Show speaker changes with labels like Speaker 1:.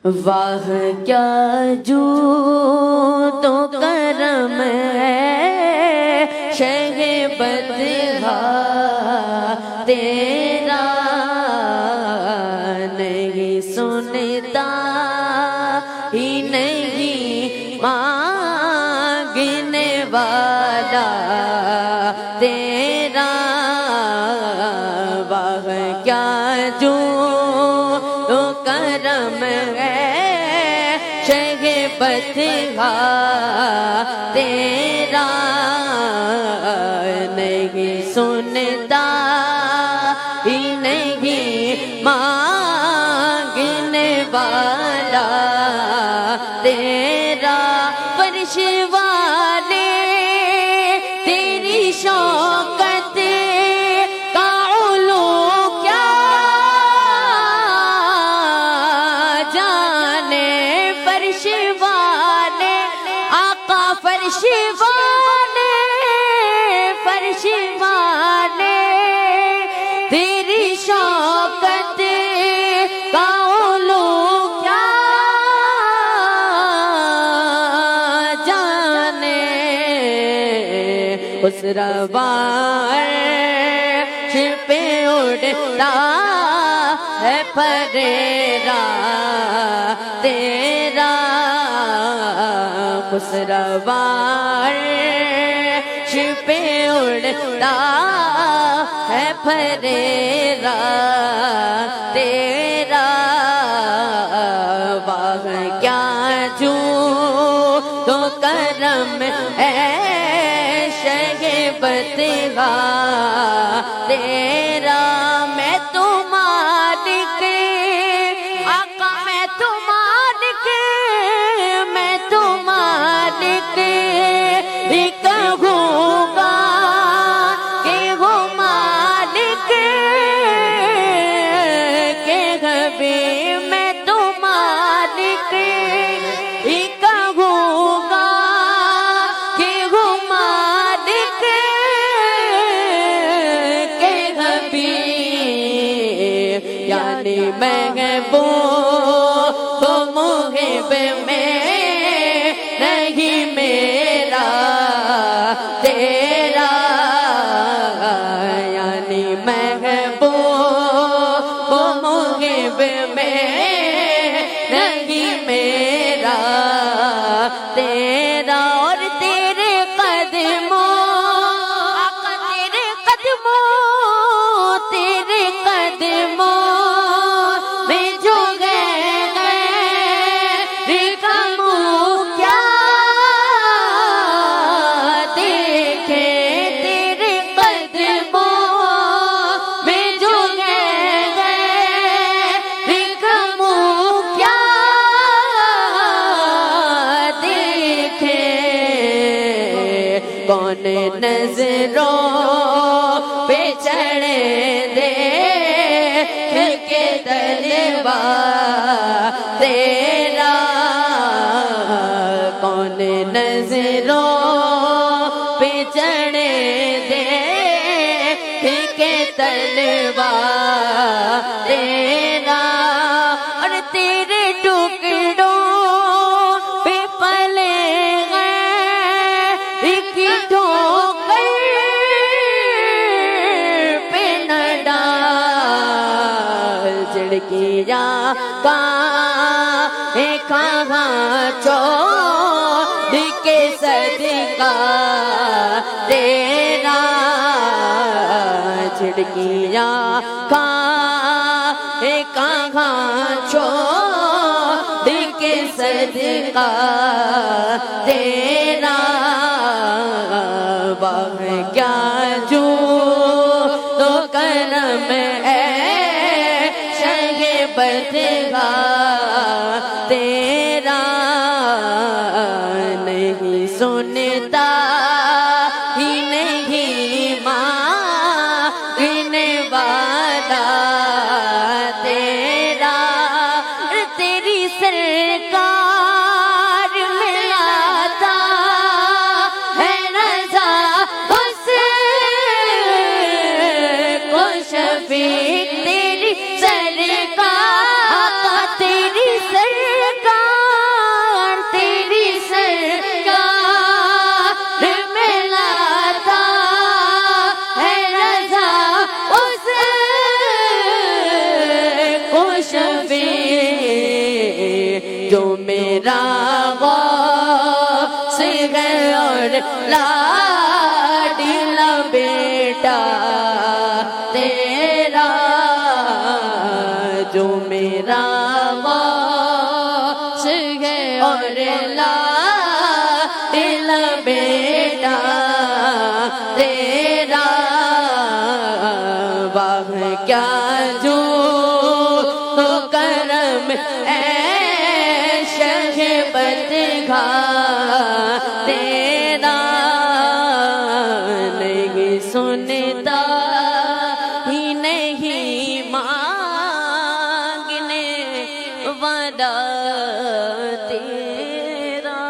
Speaker 1: واہ کیا جود و کرم ہے شہ بدہا تیرا، نہیں سنتا ہی نہیں مانگنے والا تیرا، واہ کیا جود و کرم ہے شہ بدہا تیرا، نہیں سنتا ہی نہیں مانگنے والا تیرا، فرش والے تیری شوکت کا علو کیا جانے، فرش والے آقا فرش والے، فرش والے تیری شوکت کا علو کیا جانے، اس روان پہ اڑتا ہے پریرا تیرا، اس روان پہ اڑتا ہے پریرا تیرا، واہ کیا جود و کرم ہے شہ بدہا تیرا، میں تو مالک آقا، میں تو مالک، میں تو مالک ہی کہوں گا کہ وہ مالک کے گھبی، میں تو مالک ہی کہوں گا کہ وہ مالک کے گھبی، یعنی محبوب تو محب میں نہیں میرا تیرا، یعنی محبوب و محب میں نہیں میرا تیرا، اور تیرے قدموں آقا تیرے قدموں، تیرے قدموں میں جو گئے رکموں کیا دیکھے، تیرے قدموں میں جو گئے رکموں کیا دیکھے، کون نظروں پہ چڑھے دے کے طلبا تیرا، کون نظروں پہ چڑھے دے کے طلبا تیرا، اور تیرے ٹکڑوں پہ پلے گئے ایک ٹھوکر پہ نہ ڈال، جھڑکیاں کہاں چھوڑ کے صدقہ تیرا، جھڑکیاں کہاں چھوڑ کے صدقہ تیرا، واہ کیا جود و کرم ہے شہ بدہا تیرا، نہیں سنتا ہی نہیں مانگنے والا تیرا، تیری سرکار میں آتا ہے رضا حسین کو شفیع، تیری سرکار آقا تیری سرکار میرا غوث ہے اور لاڈلا بیٹا تیرا، جو میرا غوث ہے اور لاڈلا بیٹا تیرا، واہ کیا جو تو کرم اے شہ بدگاہ تیرا، نہیں سنتا ہی نہیں مانگنے والا تیرا۔